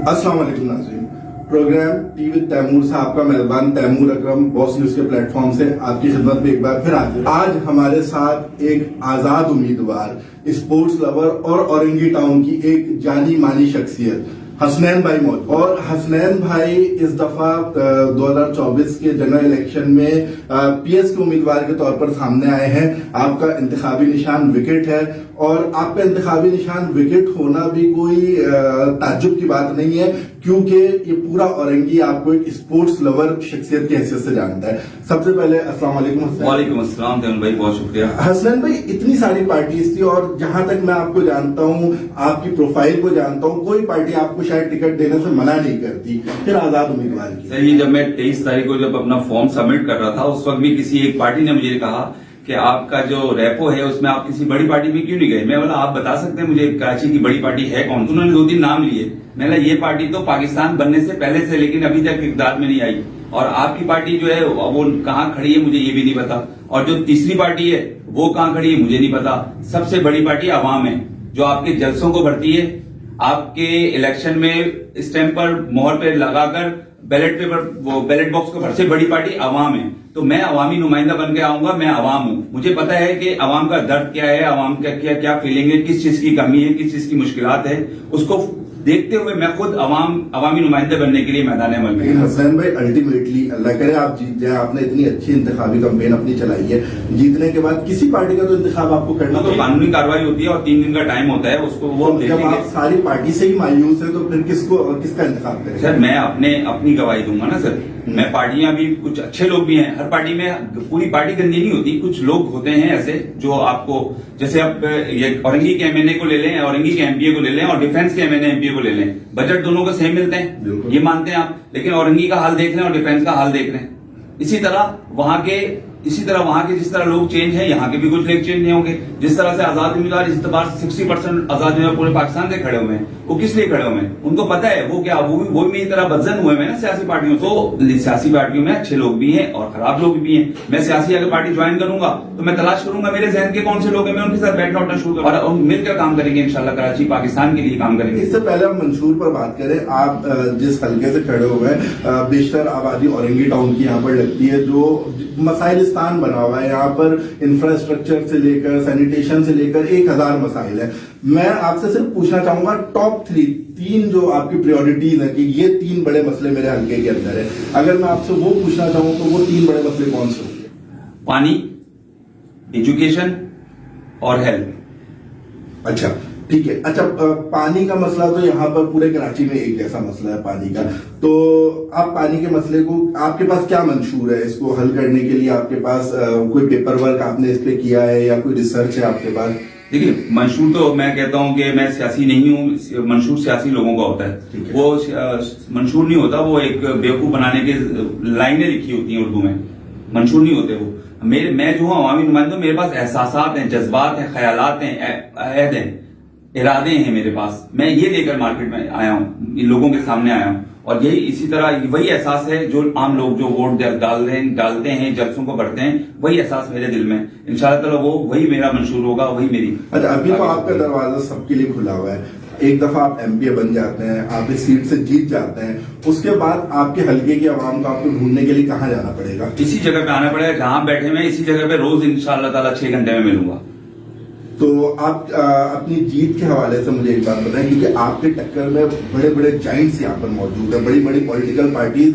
अस्सलाम वालेकुम नाज़रीन, प्रोग्राम टी विद तैमूर से आपका मेहरबान तैमूर अकरम बॉस न्यूज के प्लेटफॉर्म से आपकी खिदमत में एक बार फिर हाजिर। आज हमारे साथ एक आजाद उम्मीदवार, स्पोर्ट्स लवर और औरंगी टाउन की एक जानी मानी शख्सियत हसनैन भाई मौजूद। और हसनैन भाई इस दफा 2024 के जनरल इलेक्शन में पीएस के उम्मीदवार के तौर पर सामने आए हैं। आपका इंतखाबी निशान विकेट है और आपका इंतखाबी निशान विकेट होना भी कोई ताज्जुब की बात नहीं है, क्योंकि ये पूरा औरंगी आपको एक स्पोर्ट्स लवर शख्सियत की हैसियत से जानता है। सबसे पहले अस्सलाम वालेकुम। वालेकुम अस्सलाम तैमूर भाई, बहुत शुक्रिया। हसनैन भाई, इतनी सारी पार्टीज थी और जहां तक मैं आपको जानता हूं, आपकी प्रोफाइल को जानता हूं, कोई पार्टी आपको शायद टिकट देने से मना नहीं करती, फिर आजाद उम्मीदवार की। सही, जब मैं 23 तारीख को जब अपना फॉर्म सबमिट कर रहा था, उस वक्त भी किसी एक पार्टी ने मुझे कहा कि आपका जो रेपो है उसमें आप किसी बड़ी पार्टी में क्यों नहीं गए। मैं बोला आप बता सकते हैं मुझे कराची की बड़ी पार्टी है कौन। उन्होंने 2-3 नाम लिए। मैंने ये पार्टी तो पाकिस्तान बनने से पहले से लेकिन अभी तक इक़्तिदार में नहीं आई, और आपकी पार्टी जो है वो कहाँ खड़ी है मुझे ये भी नहीं पता, और जो तीसरी पार्टी है वो कहाँ खड़ी है मुझे नहीं पता। सबसे बड़ी पार्टी अवाम है, जो आपके जलसों को भरती है, आपके इलेक्शन में स्टैंप पर मोहर पे लगाकर बैलेट पेपर वो बैलेट बॉक्स को भर से बड़ी पार्टी अवाम है। तो मैं अवामी नुमाइंदा बन के आऊंगा, मैं अवाम हूं, मुझे पता है कि अवाम का दर्द क्या है, अवाम का क्या फीलिंग है, किस चीज की कमी है, किस चीज की मुश्किलात है, उसको देखते हुए मैं खुद अवामी नुमाइंदे बनने के लिए मैदान अमल में। हसनैन भाई, अल्टीमेटली अल्लाह करे आप जीत जाए। आपने इतनी अच्छी इंतखाबी कैंपेन अपनी चलाई है, जीतने के बाद किसी पार्टी का तो इंतखाब आपको करना तो कानूनी कार्रवाई होती है और 3 दिन का टाइम होता है उसको, वो जब आप सारी पार्टी से ही मायूस है तो फिर किसका इंतखाब करें। सर मैं अपनी गवाही दूंगा ना सर। मैं पार्टियां भी, कुछ अच्छे लोग भी हैं, हर पार्टी में पूरी पार्टी गंदी नहीं होती, कुछ लोग होते हैं ऐसे जो आपको, जैसे आप ये औरंगी के एमएनए को ले लें, औरंगी के एमपीए को ले लें और डिफेंस के एमएनए एमपीए को ले लें, बजट दोनों को सेम मिलते हैं, ये मानते हैं आप, लेकिन औरंगी का हाल देख लें और डिफेंस का हाल देख लें। इसी तरह वहां के जिस तरह लोग चेंज हैं, यहाँ के भी कुछ लोग चेंज नहीं होंगे। जिस तरह से आजाद उम्मीदवार इस बार 60% आजाद उम्मीदवार पूरे पाकिस्तान से खड़े हुए हैं, वो किस लिए खड़े हुए हैं उनको पता है, वो भी मेरी तरह बदजन हुए हैं ना सियासी पार्टियों। तो सियासी पार्टियों में अच्छे लोग भी हैं और खराब लोग भी हैं। मैं सियासी अगर पार्टी ज्वाइन करूंगा तो मैं तलाश करूंगा मेरे जहन के कौन से लोग हैं, मैं उनके साथ बैठना उठना शुरू करूंगा और मिलकर काम करेंगे इंशाल्लाह, कराची पाकिस्तान के लिए काम करेंगे। इससे पहले हम मंशूर पर बात करें, आप जिस हल्के से खड़े हुए हैं, बेशतर आबादी औरंगी टाउन की यहाँ पर लगती है, जो मसाइलिस्तान बना हुआ है। यहाँ पर इंफ्रास्ट्रक्चर से लेकर सैनिटेशन से लेकर 1000 मसाइल है। मैं आपसे सिर्फ पूछना चाहूंगा टॉप 3 जो आपकी प्रायोरिटीज है कि ये 3 बड़े मसले मेरे हल्के के अंदर है, अगर मैं आपसे वो पूछना चाहूं तो वो 3 बड़े मसले कौन से होंगे? पानी, एजुकेशन और हेल्थ। अच्छा ठीक है। अच्छा, पानी का मसला तो यहाँ पर पूरे कराची में एक जैसा मसला है पानी का, तो आप पानी के मसले को, आपके पास क्या मंशूर है इसको हल करने के लिए? आपके पास कोई पेपर वर्क आपने इस पे किया है या कोई रिसर्च है आपके पास? देखिए, मंशूर तो मैं कहता हूं कि मैं सियासी नहीं हूं, मंशूर सियासी लोगों का होता है। वो मंशूर नहीं होता, वो एक बेवकूफ बनाने की लाइनें लिखी होती हैं उर्दू में, मंशूर नहीं होते वो। मैं जो हूं अवामी नुमाइंदा, मेरे पास एहसासात हैं, जज्बात हैं, ख्यालात हैं, अहद हैं, इरादे हैं मेरे पास। मैं ये लेकर मार्केट में आया हूं, इन लोगों के सामने आया हूं, और यही इसी तरह वही एहसास है जो आम लोग जो वोट डालते हैं, जलसों को बढ़ते हैं, वही एहसास मेरे दिल में। इंशाल्लाह ताला वो वही मेरा मंशूर होगा, वही मेरी। अच्छा, अभी तो आपका दरवाजा सबके लिए खुला हुआ है। एक दफा आप एमपीए बन जाते हैं, आप इस सीट से जीत जाते हैं, उसके बाद आपके हल्के की आवाम को आपको ढूंढने के लिए कहाँ जाना पड़ेगा? इसी जगह पे आना पड़ेगा जहां बैठे में, इसी जगह पे रोज इंशाल्लाह ताला 6 घंटे में मिलूंगा। तो आप अपनी जीत के हवाले से मुझे एक बात बताएं, क्योंकि आपके टक्कर में बड़े बड़े जाइंट्स यहाँ पर मौजूद है, बड़ी बड़ी पॉलिटिकल पार्टी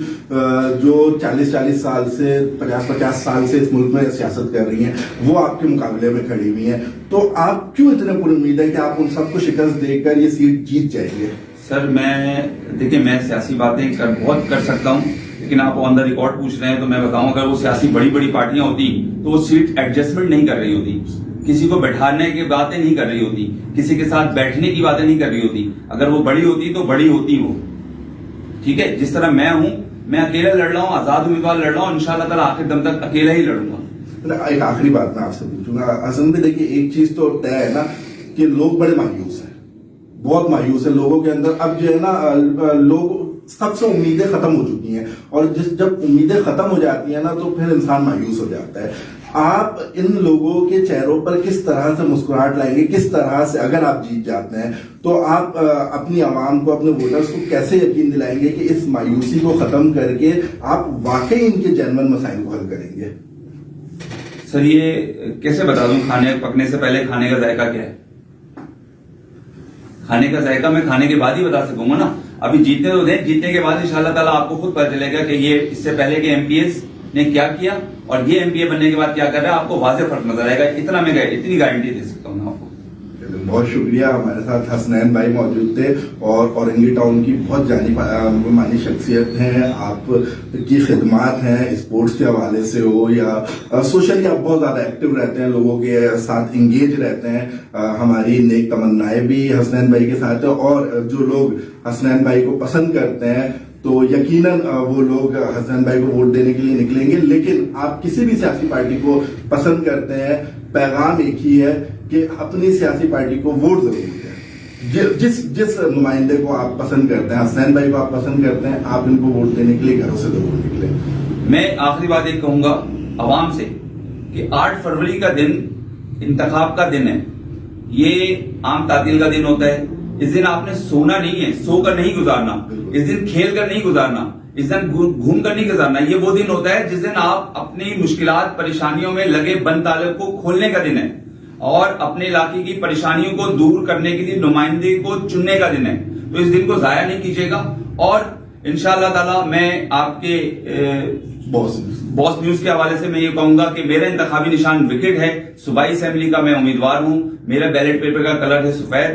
जो 40-40 साल से 50-50 साल से इस मुल्क में सियासत कर रही हैं, वो आपके मुकाबले में खड़ी हुई हैं। तो आप क्यों इतने पूरी उम्मीद है कि आप उन सबको शिकस्त देकर ये सीट जीत जाएंगे? सर देखिए, मैं सियासी बातें बहुत कर सकता हूँ, लेकिन आप ऑन द रिकॉर्ड पूछ रहे हैं तो मैं बताऊं, अगर वो सियासी बड़ी बड़ी पार्टियां होती तो वो सीट एडजस्टमेंट नहीं कर रही होती, किसी को बैठाने की बातें नहीं कर रही होती, किसी के साथ बैठने की बातें नहीं कर रही होती। अगर वो बड़ी होती तो बड़ी होती वो, ठीक है। जिस तरह मैं हूं, मैं अकेला लड़ रहा हूं, आजाद उम्मीदवार लड़ रहा हूं, इंशाल्लाह ताला आखिर दम तक अकेला ही लड़ूंगा। एक आखिरी बात मैं आपसे पूछूंगा हसन भाई, देखिए एक चीज तो तय है ना कि लोग बड़े मायूस हैं, बहुत मायूस है लोगों के अंदर। अब जो है ना, लोग सबसे उम्मीदें खत्म हो चुकी हैं, और जब उम्मीदें खत्म हो जाती हैं ना तो फिर इंसान मायूस हो जाता है। آپ ان لوگوں کے چہروں پر کس طرح سے مسکراہٹ لائیں گے, کس طرح سے اگر آپ جیت جاتے ہیں تو آپ اپنی عوام کو, اپنے ووٹرز کو کیسے یقین دلائیں گے کہ اس مایوسی کو ختم کر کے آپ واقعی ان کے جینون مسائل کو حل کریں گے؟ سر یہ کیسے بتا دوں, کھانے پکنے سے پہلے کھانے کا ذائقہ کیا ہے؟ کھانے کا ذائقہ میں کھانے کے بعد ہی بتا سکوں گا نا. ابھی جیتنے تو دیں, جیتنے کے بعد انشاءاللہ تعالیٰ آپ کو خود پتہ چلے گا کہ یہ اس سے پہلے کے ایم پی ایس نے کیا کیا اور یہ ایم پی اے بننے کے بعد کیا کر رہا ہے. آپ کو واضح فرق نظر آئے گا. اتنا میں اتنی گارنٹی دے سکتا ہوں آپ کو. بہت شکریہ. ہمارے ساتھ حسنین بھائی موجود تھے اور اورنگی ٹاؤن کی بہت جانی مانی شخصیت ہیں. آپ کی خدمات ہیں اسپورٹس کے حوالے سے ہو یا سوشلی آپ بہت زیادہ ایکٹیو رہتے ہیں, لوگوں کے ساتھ انگیج رہتے ہیں. ہماری نیک تمنائیں بھی حسنین بھائی کے ساتھ ہیں اور جو لوگ حسنین بھائی کو پسند کرتے ہیں تو یقیناً وہ لوگ حسنین بھائی کو ووٹ دینے کے لیے نکلیں گے. لیکن آپ کسی بھی سیاسی پارٹی کو پسند کرتے ہیں, پیغام ایک ہی ہے کہ اپنی سیاسی پارٹی کو ووٹ ضرور دیں. جس نمائندے کو آپ پسند کرتے ہیں, حسنین بھائی کو آپ پسند کرتے ہیں, آپ ان کو ووٹ دینے کے لیے گھروں سے ضرور نکلیں. میں آخری بات ایک کہوں گا عوام سے کہ 8 فروری کا دن انتخاب کا دن ہے. یہ عام تعطیل کا دن ہوتا ہے. اس دن آپ نے سونا نہیں ہے, سو کر نہیں گزارنا. اس دن کھیل کر نہیں گزارنا. اس دن گھوم کر نہیں گزارنا. یہ وہ دن ہوتا ہے جس دن آپ اپنی مشکلات پریشانیوں میں لگے بند تالے کو کھولنے کا دن ہے اور اپنے علاقے کی پریشانیوں کو دور کرنے کے لیے نمائندے کو چننے کا دن ہے. تو اس دن کو ضائع نہیں کیجیے گا. اور انشاءاللہ تعالی میں آپ کے باس نیوز کے حوالے سے میں یہ کہوں گا کہ میرا انتخابی نشان وکٹ ہے. صوبائی اسمبلی کا میں امیدوار ہوں. میرا بیلٹ پیپر کا کلر ہے سفید.